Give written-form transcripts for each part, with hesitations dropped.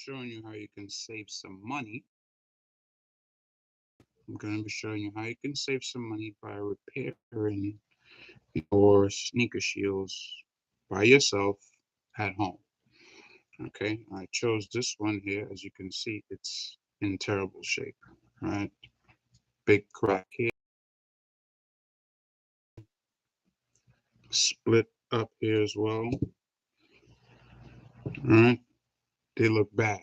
showing you how you can save some money. I'm going to be showing you how you can save some money by repairing your sneaker shields by yourself at home. Okay, I chose this one here. As you can see, it's in terrible shape, right? Big crack here, split up here as well. All right, they look bad.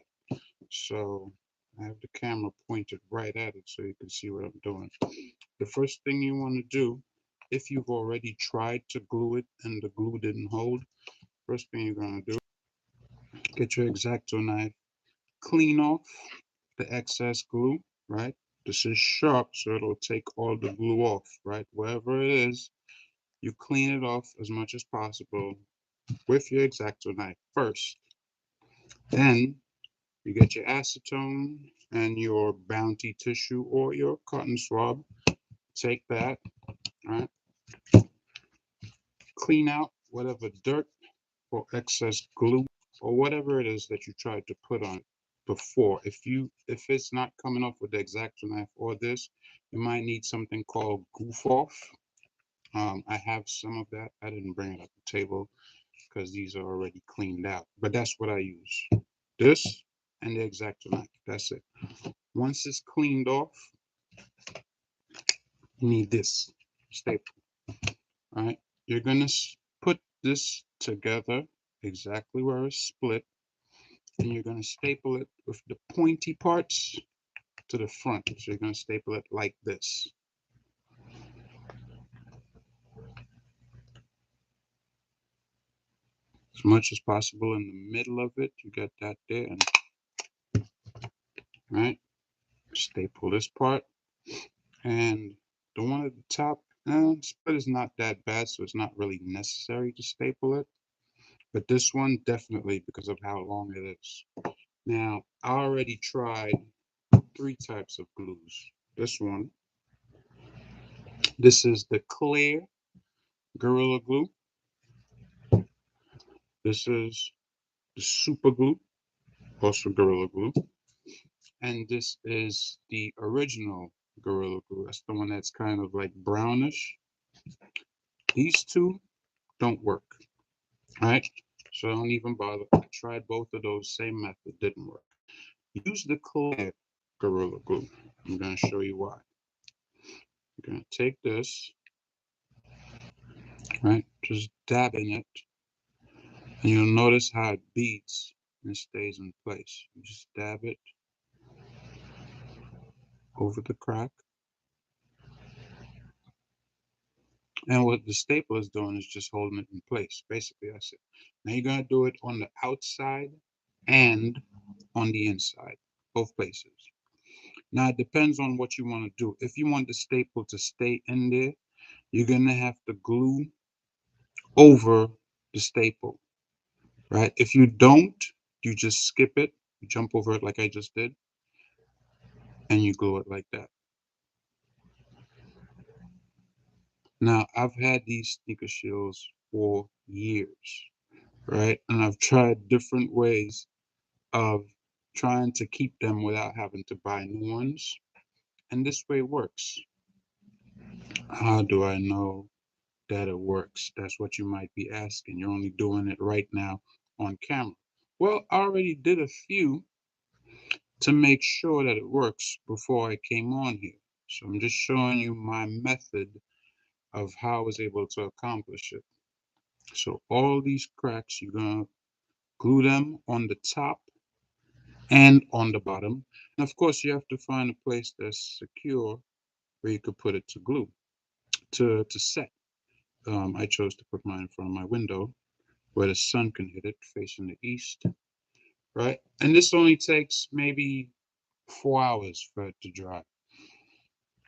So I have the camera pointed right at it so you can see what I'm doing. The first thing you want to do, if you've already tried to glue it and the glue didn't hold, first thing you're going to do, get your X-Acto knife, clean off the excess glue, right? This is sharp, so it'll take all the glue off, right? Wherever it is, you clean it off as much as possible with your X-Acto knife first. Then you get your acetone and your bounty tissue or your cotton swab. Take that, right? Clean out whatever dirt or excess glue or whatever it is that you tried to put on before. If it's not coming off with the X-Acto knife or this, you might need something called goof off. I have some of that. I didn't bring it up the table because these are already cleaned out, but that's what I use. This and the X-Acto knife. That's it. Once it's cleaned off, you need this staple. All right, you're gonna put this together exactly where it's split, and you're gonna staple it with the pointy parts to the front. So you're gonna staple it like this. As much as possible in the middle of it, you get that there, and right, staple this part, and the one at the top, split is not that bad, so it's not really necessary to staple it. But this one definitely because of how long it is. Now, I already tried 3 types of glues. This one, this is the clear Gorilla Glue. This is the Super Glue, also Gorilla Glue. And this is the original Gorilla Glue. That's the one that's kind of like brownish. These two don't work, all right? So don't even bother. I tried both of those, same method, didn't work. Use the clear Gorilla Glue. I'm going to show you why. You're going to take this, right? Just dab in it, and you'll notice how it beads and stays in place. You just dab it over the crack. And what the staple is doing is just holding it in place. Basically, that's it. Now you're going to do it on the outside and on the inside, both places. Now it depends on what you want to do. If you want the staple to stay in there, you're going to have to glue over the staple, right? If you don't, you just skip it, you jump over it like I just did, and you glue it like that. Now, I've had these sneaker shields for years, right? And I've tried different ways of trying to keep them without having to buy new ones. And this way works. How do I know that it works? That's what you might be asking. You're only doing it right now on camera. Well, I already did a few to make sure that it works before I came on here. So I'm just showing you my method of how I was able to accomplish it. So all these cracks, you're gonna glue them on the top and on the bottom. And of course, you have to find a place that's secure where you could put it to glue, to set. I chose to put mine in front of my window where the sun can hit it facing the east, right? And this only takes maybe 4 hours for it to dry,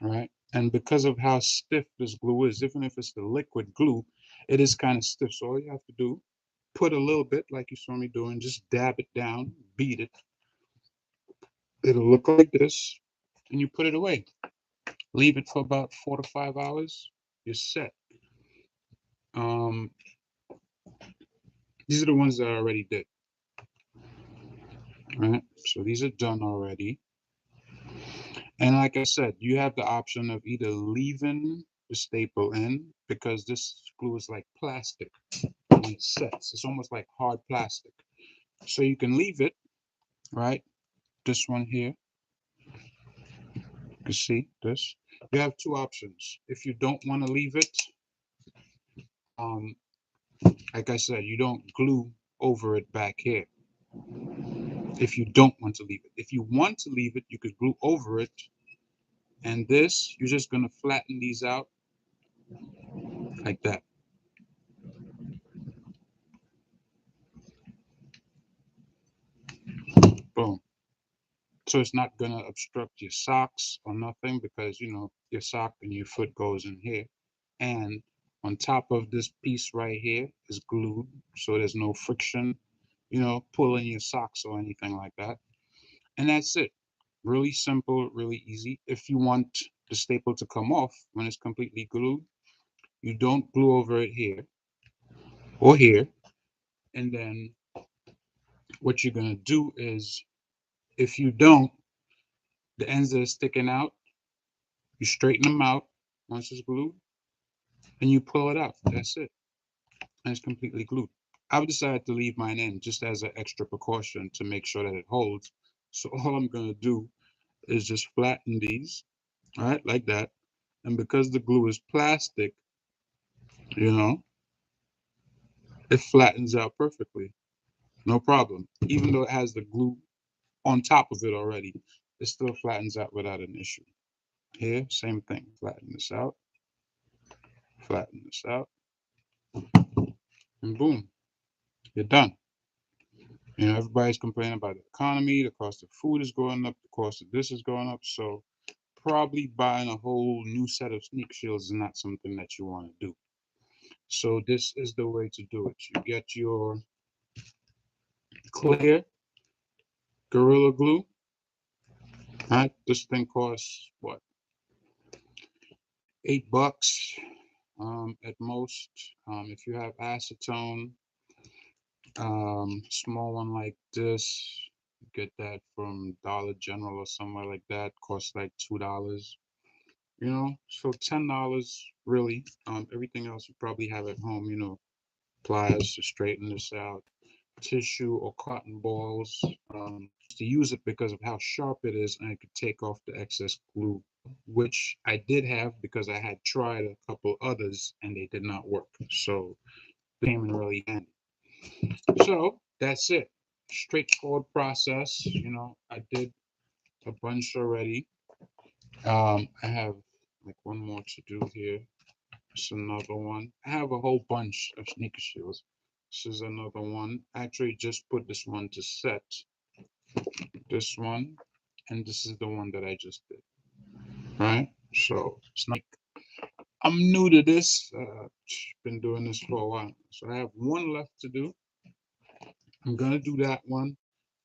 right? And because of how stiff this glue is, even if it's the liquid glue, it is kind of stiff. So all you have to do, put a little bit like you saw me doing, just dab it down, beat it. It'll look like this, and you put it away. Leave it for about 4 to 5 hours. You're set. Um, these are the ones that I already did. right? So these are done already. And like I said, you have the option of either leaving the staple in, because this glue is like plastic when it sets. It's almost like hard plastic. So you can leave it, right? This one here, you can see this. You have two options. If you don't want to leave it, um, like I said, you don't glue over it back here. If you don't want to leave it. If you want to leave it, you could glue over it. And this, you're just going to flatten these out like that. Boom. So it's not going to obstruct your socks or nothing, because, you know, your sock and your foot goes in here. And on top of this piece right here is glued, so there's no friction, you know, pulling your socks or anything like that. And that's it. Really simple, really easy. If you want the staple to come off when it's completely glued, you don't glue over it here or here. And then what you're going to do is, if you don't, the ends that are sticking out, you straighten them out once it's glued, and you pull it out. That's it. And it's completely glued. I've decided to leave mine in just as an extra precaution to make sure that it holds. So all I'm going to do is just flatten these, all right, like that. And because the glue is plastic, you know, it flattens out perfectly. No problem. Even though it has the glue on top of it already, it still flattens out without an issue. Here, same thing. Flatten this out, flatten this out, and boom, you're done. You know, everybody's complaining about the economy, the cost of food is going up, the cost of this is going up. So probably buying a whole new set of sneak shields is not something that you want to do. So this is the way to do it. You get your clear Gorilla Glue. Right? This thing costs what? $8 at most. If you have acetone, small one like this, get that from Dollar General or somewhere like that. Costs like $2. You know, so $10 really. Everything else you probably have at home. You know, pliers to straighten this out, tissue or cotton balls, to use it because of how sharp it is, and I could take off the excess glue, which I did have because I had tried a couple others and they did not work. So it came in really handy. So that's it. Straightforward process. You know, I did a bunch already. I have like one more to do here. It's another one. I have a whole bunch of sneaker shields. This is another one. I actually just put this one to set. This one. And this is the one that I just did. Right? So it's like I'm new to this. Been doing this for a while. So I have one left to do. I'm gonna do that one.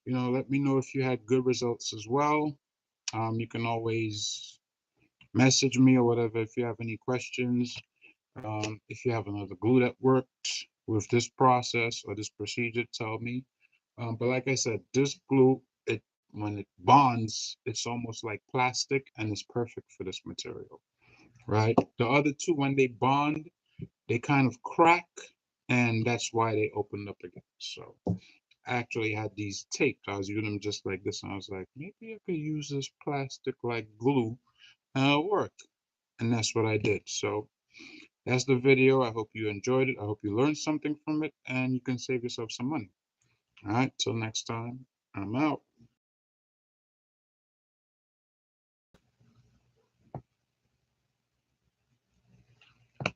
You know, let me know if you had good results as well. You can always message me or whatever if you have any questions. If you have another glue that works with this process or this procedure, tell me. But like I said, this glue, it when it bonds, it's almost like plastic and it's perfect for this material, right? The other two, when they bond, they kind of crack, and that's why they opened up again. So I actually had these taped. I was using them just like this, and I was like, maybe I could use this plastic like glue and it'll work. And that's what I did. So that's the video. I hope you enjoyed it. I hope you learned something from it and you can save yourself some money. All right, till next time, I'm out.